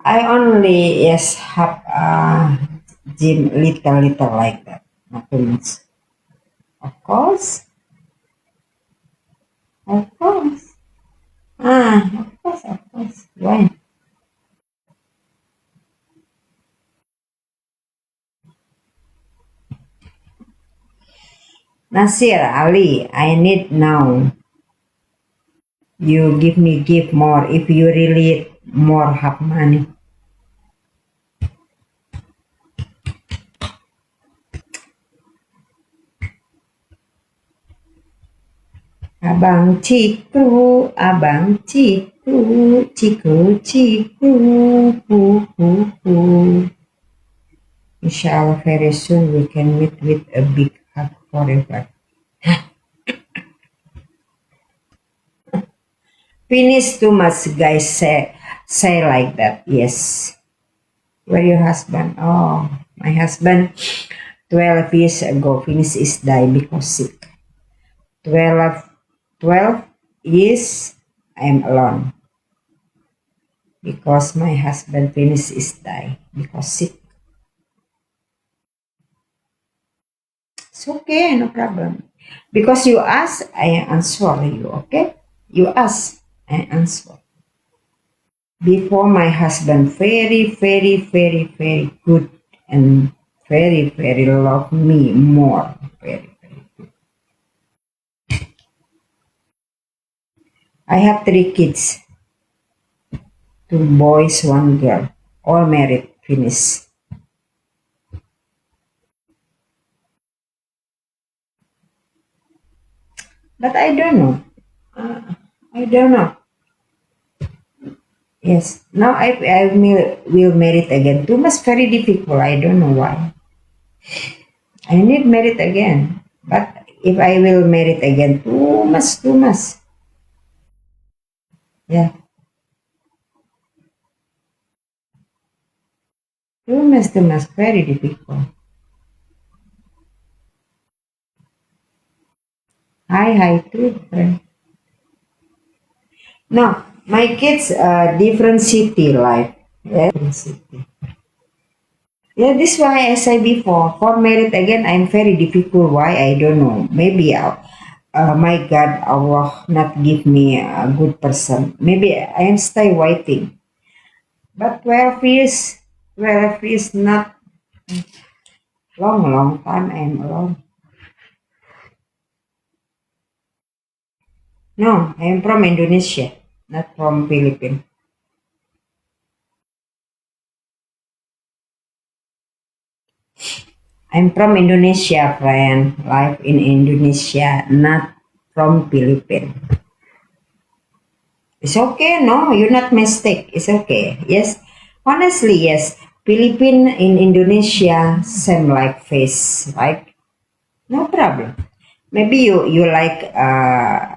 I only yes have gym little like that. Not too much. Of course, of course. Of course. Why? Nasir Ali, I need now. You give more if you really more have money. Abang Ciku, Ciku, hu. Inshallah very soon we can meet with a big hug forever. Finish too much guys say like that. Yes. Where your husband? Oh, my husband 12 years ago finished his die because sick. 12, 12 years I'm alone because my husband finished his die because sick. It's okay, no problem. Because you ask, I answer you, okay? You ask, I answer. Before my husband, very good and very love me more. Very. I have 3 kids, 2 boys, 1 girl, all married, finished. But I don't know. I don't know. Yes. Now I will marry again. Too much very difficult. I don't know why. I need merit again. But if I will merit again, too much. Yeah, too much, very difficult. Hi, too, friend. No, my kids, different city life. Yeah, different city. Yeah, this why I say before, for merit again, I'm very difficult. Why? I don't know. Maybe, my God, Allah not give me a good person. Maybe I am stay waiting. But 12 years not long time I'm alone. No, I am from Indonesia, not from Philippines. I'm from Indonesia, friend. Live in Indonesia, not from Philippines. It's okay, no, you're not mistake. It's okay. Yes, honestly, yes. Philippine in Indonesia, same like face, right? No problem. Maybe you like